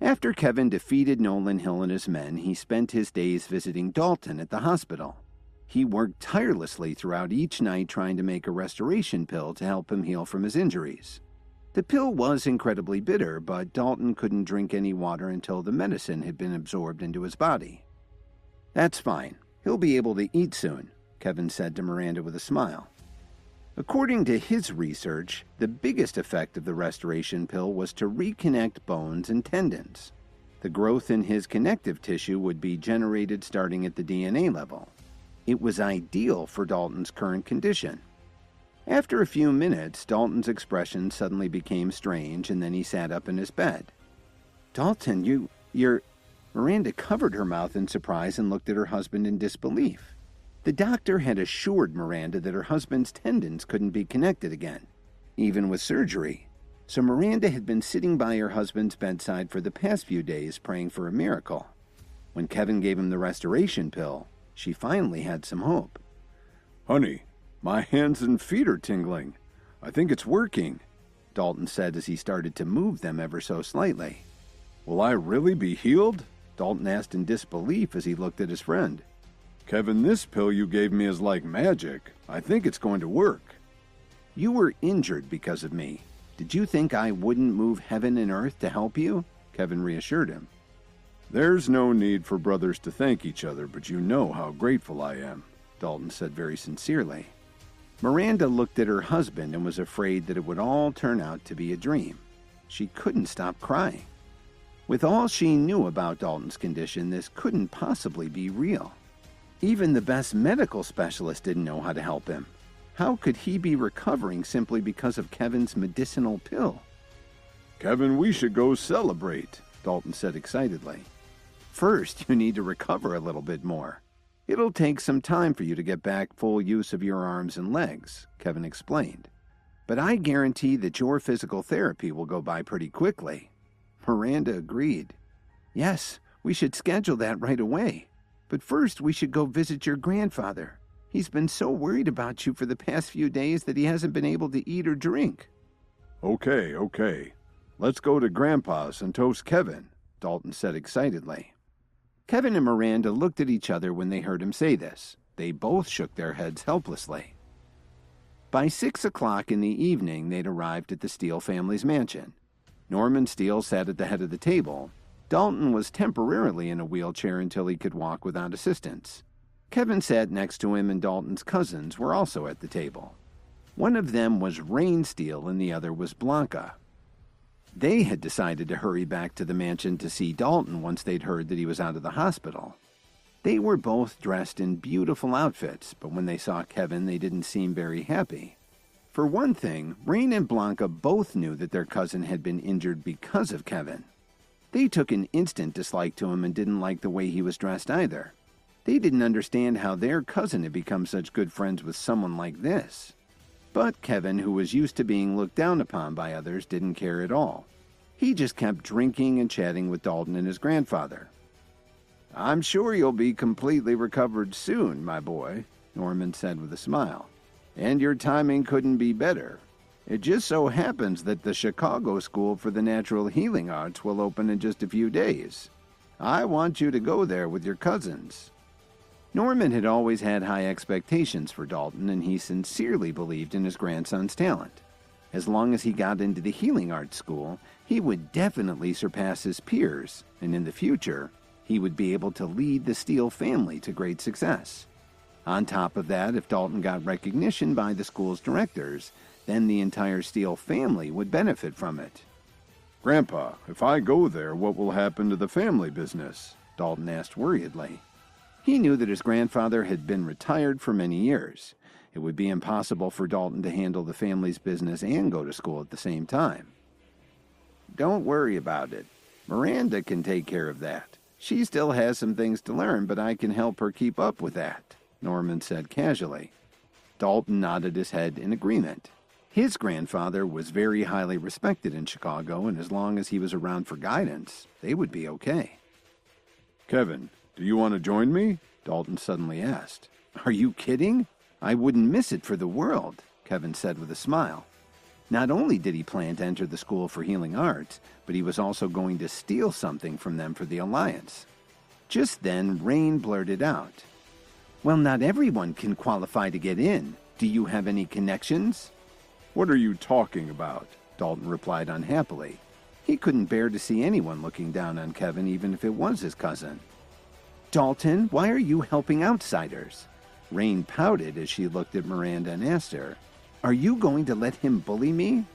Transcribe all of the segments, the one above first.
After Kevin defeated Nolan Hill and his men, he spent his days visiting Dalton at the hospital. He worked tirelessly throughout each night trying to make a restoration pill to help him heal from his injuries. The pill was incredibly bitter, but Dalton couldn't drink any water until the medicine had been absorbed into his body. "That's fine. He'll be able to eat soon," Kevin said to Miranda with a smile. According to his research, the biggest effect of the restoration pill was to reconnect bones and tendons. The growth in his connective tissue would be generated starting at the DNA level. It was ideal for Dalton's current condition. After a few minutes, Dalton's expression suddenly became strange, and then he sat up in his bed. "Dalton, you're..." Miranda covered her mouth in surprise and looked at her husband in disbelief. The doctor had assured Miranda that her husband's tendons couldn't be connected again, even with surgery. So Miranda had been sitting by her husband's bedside for the past few days praying for a miracle. When Kevin gave him the restoration pill, she finally had some hope. "Honey, my hands and feet are tingling. I think it's working," Dalton said as he started to move them ever so slightly. "Will I really be healed?" Dalton asked in disbelief as he looked at his friend. "Kevin, this pill you gave me is like magic. I think it's going to work." "You were injured because of me. Did you think I wouldn't move heaven and earth to help you?" Kevin reassured him. "There's no need for brothers to thank each other, but you know how grateful I am," Dalton said very sincerely. Miranda looked at her husband and was afraid that it would all turn out to be a dream. She couldn't stop crying. With all she knew about Dalton's condition, this couldn't possibly be real. Even the best medical specialist didn't know how to help him. How could he be recovering simply because of Kevin's medicinal pill? "Kevin, we should go celebrate," Dalton said excitedly. "First, you need to recover a little bit more. It'll take some time for you to get back full use of your arms and legs," Kevin explained. "But I guarantee that your physical therapy will go by pretty quickly." Miranda agreed. "Yes, we should schedule that right away. But first, we should go visit your grandfather. He's been so worried about you for the past few days that he hasn't been able to eat or drink." Okay. Let's go to Grandpa's and toast Kevin," Dalton said excitedly. Kevin and Miranda looked at each other when they heard him say this. They both shook their heads helplessly. By 6 o'clock in the evening, they'd arrived at the Steele family's mansion. Norman Steele sat at the head of the table. Dalton was temporarily in a wheelchair until he could walk without assistance. Kevin sat next to him, and Dalton's cousins were also at the table. One of them was Rain Steele and the other was Blanca. They had decided to hurry back to the mansion to see Dalton once they'd heard that he was out of the hospital. They were both dressed in beautiful outfits, but when they saw Kevin, they didn't seem very happy. For one thing, Rain and Blanca both knew that their cousin had been injured because of Kevin. They took an instant dislike to him and didn't like the way he was dressed either. They didn't understand how their cousin had become such good friends with someone like this. But Kevin, who was used to being looked down upon by others, didn't care at all. He just kept drinking and chatting with Dalton and his grandfather. "I'm sure you'll be completely recovered soon, my boy," Norman said with a smile. "And your timing couldn't be better. It just so happens that the Chicago School for the Natural Healing Arts will open in just a few days. I want you to go there with your cousins." Norman had always had high expectations for Dalton, and he sincerely believed in his grandson's talent. As long as he got into the healing arts school, he would definitely surpass his peers, and in the future, he would be able to lead the Steele family to great success. On top of that, if Dalton got recognition by the school's directors, then the entire Steele family would benefit from it. "Grandpa, if I go there, what will happen to the family business?" Dalton asked worriedly. He knew that his grandfather had been retired for many years. It would be impossible for Dalton to handle the family's business and go to school at the same time. "Don't worry about it. Miranda can take care of that. She still has some things to learn, but I can help her keep up with that," Norman said casually. Dalton nodded his head in agreement. His grandfather was very highly respected in Chicago, and as long as he was around for guidance, they would be okay. "Kevin, do you want to join me?" Dalton suddenly asked. "Are you kidding? I wouldn't miss it for the world," Kevin said with a smile. Not only did he plan to enter the School for Healing Arts, but he was also going to steal something from them for the Alliance. Just then, Rain blurted out, "Well, not everyone can qualify to get in. Do you have any connections?" "What are you talking about?" Dalton replied unhappily. He couldn't bear to see anyone looking down on Kevin, even if it was his cousin. "Dalton, why are you helping outsiders?" Rain pouted as she looked at Miranda and asked her, "Are you going to let him bully me?"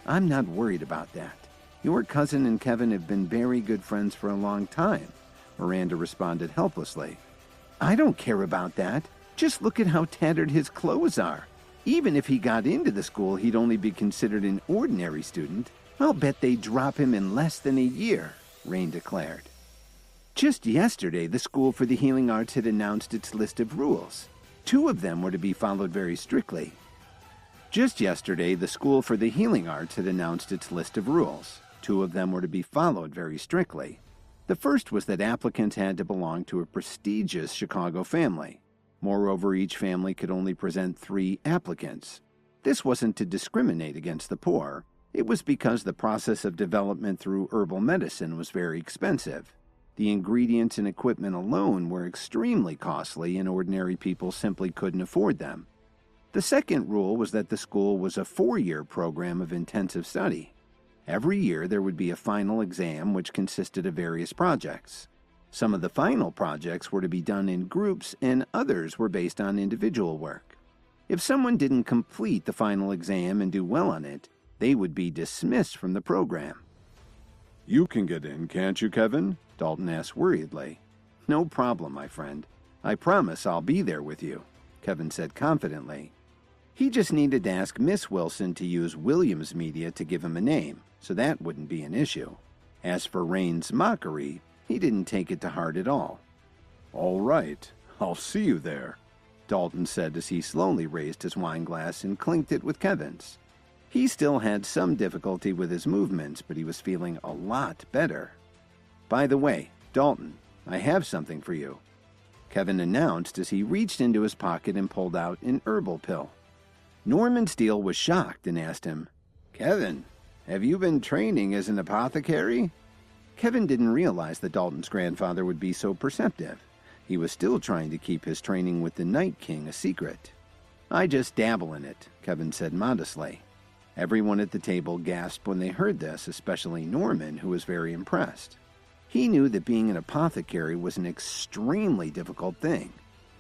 "I'm not worried about that. Your cousin and Kevin have been very good friends for a long time," Miranda responded helplessly. "I don't care about that. Just look at how tattered his clothes are. Even if he got into the school, he'd only be considered an ordinary student. I'll bet they'd drop him in less than a year," Rain declared. Just yesterday, the School for the Healing Arts had announced its list of rules. 2 of them were to be followed very strictly. Just yesterday, the School for the Healing Arts had announced its list of rules. 2 of them were to be followed very strictly. The first was that applicants had to belong to a prestigious Chicago family. Moreover, each family could only present 3 applicants. This wasn't to discriminate against the poor. It was because the process of development through herbal medicine was very expensive. The ingredients and equipment alone were extremely costly, and ordinary people simply couldn't afford them. The second rule was that the school was a 4-year program of intensive study. Every year there would be a final exam which consisted of various projects. Some of the final projects were to be done in groups, and others were based on individual work. If someone didn't complete the final exam and do well on it, they would be dismissed from the program. "You can get in, can't you, Kevin?" Dalton asked worriedly. "No problem, my friend. I promise I'll be there with you," Kevin said confidently. He just needed to ask Miss Wilson to use Williams Media to give him a name, so that wouldn't be an issue. As for Rain's mockery, he didn't take it to heart at all. "All right, I'll see you there," Dalton said as he slowly raised his wine glass and clinked it with Kevin's. He still had some difficulty with his movements, but he was feeling a lot better. "By the way, Dalton, I have something for you," Kevin announced as he reached into his pocket and pulled out an herbal pill. Norman Steele was shocked and asked him, "Kevin, have you been training as an apothecary?" Kevin didn't realize that Dalton's grandfather would be so perceptive. He was still trying to keep his training with the Night King a secret. "I just dabble in it," Kevin said modestly. Everyone at the table gasped when they heard this, especially Norman, who was very impressed. He knew that being an apothecary was an extremely difficult thing.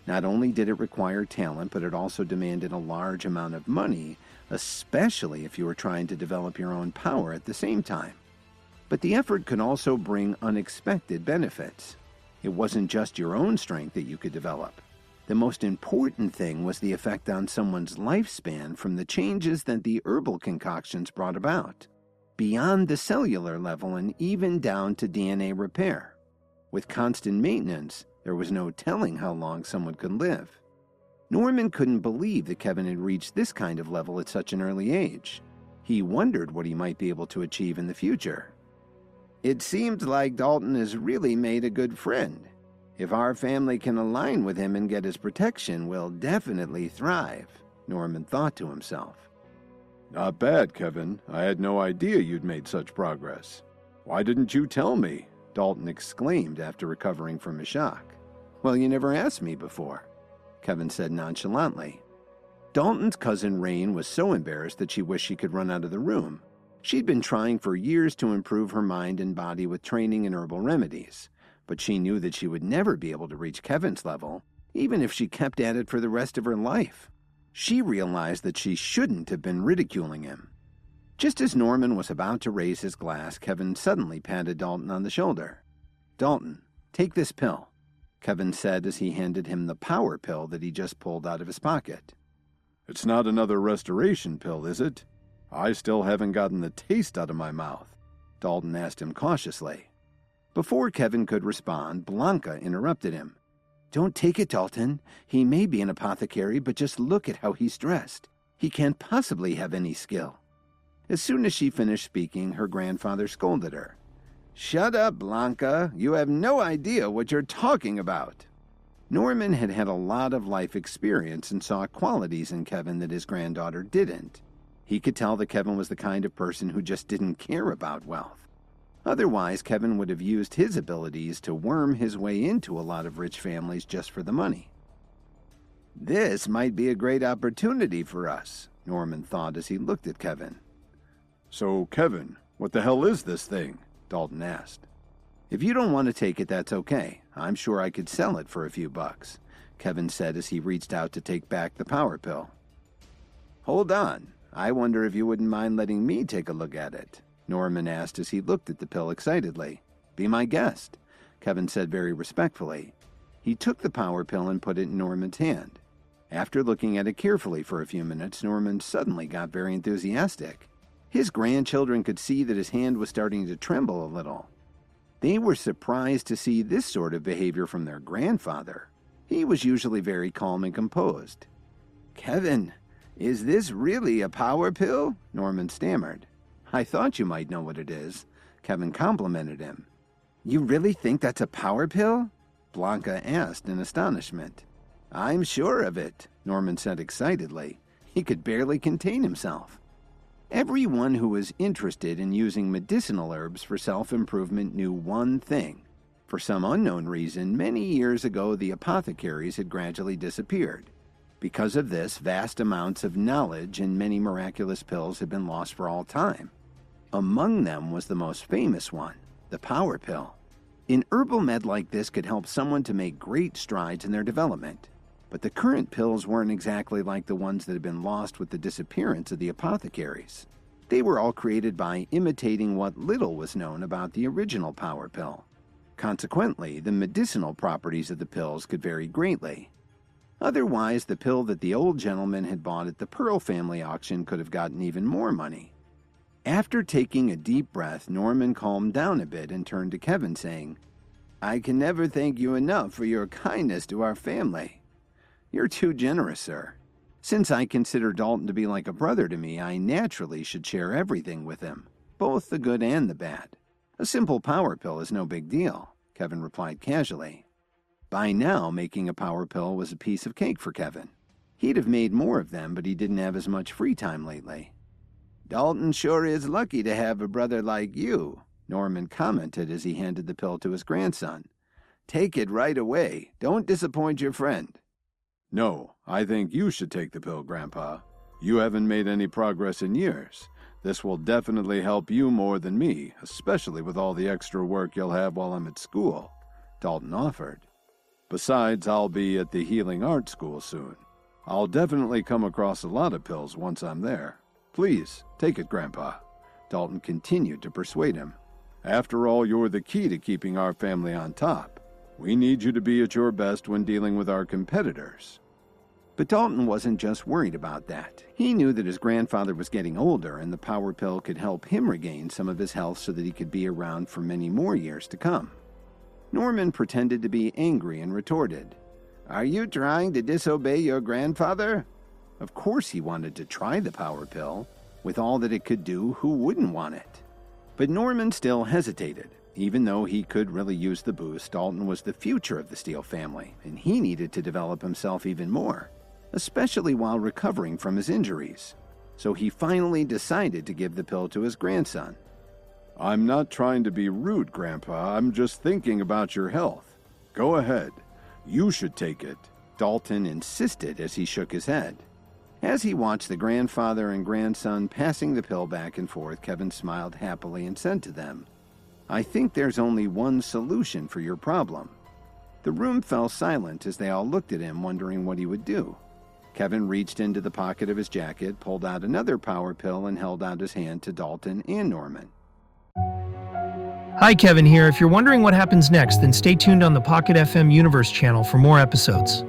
Not only did it require talent, but it also demanded a large amount of money, especially if you were trying to develop your own power at the same time. But the effort could also bring unexpected benefits. It wasn't just your own strength that you could develop. The most important thing was the effect on someone's lifespan from the changes that the herbal concoctions brought about, beyond the cellular level and even down to DNA repair. With constant maintenance, there was no telling how long someone could live. Norman couldn't believe that Kevin had reached this kind of level at such an early age. He wondered what he might be able to achieve in the future. "It seems like Dalton has really made a good friend. If our family can align with him and get his protection, we'll definitely thrive," Norman thought to himself. "Not bad, Kevin. I had no idea you'd made such progress. Why didn't you tell me?" Dalton exclaimed after recovering from his shock. "Well, you never asked me before," Kevin said nonchalantly. Dalton's cousin Rain was so embarrassed that she wished she could run out of the room. She'd been trying for years to improve her mind and body with training in herbal remedies, but she knew that she would never be able to reach Kevin's level, even if she kept at it for the rest of her life. She realized that she shouldn't have been ridiculing him. Just as Norman was about to raise his glass, Kevin suddenly patted Dalton on the shoulder. "Dalton, take this pill," Kevin said as he handed him the power pill that he just pulled out of his pocket. "It's not another restoration pill, is it? I still haven't gotten the taste out of my mouth," Dalton asked him cautiously. Before Kevin could respond, Blanca interrupted him. "Don't take it, Dalton. He may be an apothecary, but just look at how he's dressed. He can't possibly have any skill." As soon as she finished speaking, her grandfather scolded her. "Shut up, Blanca. You have no idea what you're talking about." Norman had had a lot of life experience and saw qualities in Kevin that his granddaughter didn't. He could tell that Kevin was the kind of person who just didn't care about wealth. Otherwise, Kevin would have used his abilities to worm his way into a lot of rich families just for the money. "This might be a great opportunity for us," Norman thought as he looked at Kevin. "So, Kevin, what the hell is this thing?" Dalton asked. "If you don't want to take it, that's okay. I'm sure I could sell it for a few bucks," Kevin said as he reached out to take back the power pill. "Hold on. I wonder if you wouldn't mind letting me take a look at it," Norman asked as he looked at the pill excitedly. "Be my guest," Kevin said very respectfully. He took the power pill and put it in Norman's hand. After looking at it carefully for a few minutes, Norman suddenly got very enthusiastic. His grandchildren could see that his hand was starting to tremble a little. They were surprised to see this sort of behavior from their grandfather. He was usually very calm and composed. "Kevin, is this really a power pill?" Norman stammered. "I thought you might know what it is," Kevin complimented him. "You really think that's a power pill?" Blanca asked in astonishment. "I'm sure of it," Norman said excitedly. He could barely contain himself. Everyone who was interested in using medicinal herbs for self-improvement knew one thing. For some unknown reason, many years ago the apothecaries had gradually disappeared. Because of this, vast amounts of knowledge and many miraculous pills had been lost for all time. Among them was the most famous one, the power pill. An herbal med like this could help someone to make great strides in their development. But the current pills weren't exactly like the ones that had been lost with the disappearance of the apothecaries. They were all created by imitating what little was known about the original power pill. Consequently, the medicinal properties of the pills could vary greatly. Otherwise, the pill that the old gentleman had bought at the Pearl family auction could have gotten even more money. After taking a deep breath, Norman calmed down a bit and turned to Kevin, saying, "I can never thank you enough for your kindness to our family." "You're too generous, sir. Since I consider Dalton to be like a brother to me, I naturally should share everything with him, both the good and the bad. A simple power pill is no big deal," Kevin replied casually. By now, making a power pill was a piece of cake for Kevin. He'd have made more of them, but he didn't have as much free time lately. "Dalton sure is lucky to have a brother like you," Norman commented as he handed the pill to his grandson. "Take it right away. Don't disappoint your friend." "No, I think you should take the pill, Grandpa. You haven't made any progress in years. This will definitely help you more than me, especially with all the extra work you'll have while I'm at school," Dalton offered. "Besides, I'll be at the Healing Arts School soon. I'll definitely come across a lot of pills once I'm there. Please, take it, Grandpa," Dalton continued to persuade him. "After all, you're the key to keeping our family on top. We need you to be at your best when dealing with our competitors." But Dalton wasn't just worried about that. He knew that his grandfather was getting older and the power pill could help him regain some of his health so that he could be around for many more years to come. Norman pretended to be angry and retorted, "Are you trying to disobey your grandfather?" Of course he wanted to try the power pill. With all that it could do, who wouldn't want it? But Norman still hesitated. Even though he could really use the boost, Dalton was the future of the Steele family, and he needed to develop himself even more, especially while recovering from his injuries. So he finally decided to give the pill to his grandson. "I'm not trying to be rude, Grandpa. I'm just thinking about your health. Go ahead. You should take it," Dalton insisted as he shook his head. As he watched the grandfather and grandson passing the pill back and forth, Kevin smiled happily and said to them, "I think there's only one solution for your problem." The room fell silent as they all looked at him, wondering what he would do. Kevin reached into the pocket of his jacket, pulled out another power pill, and held out his hand to Dalton and Norman. Hi, Kevin here. If you're wondering what happens next, then stay tuned on the Pocket FM Universe channel for more episodes.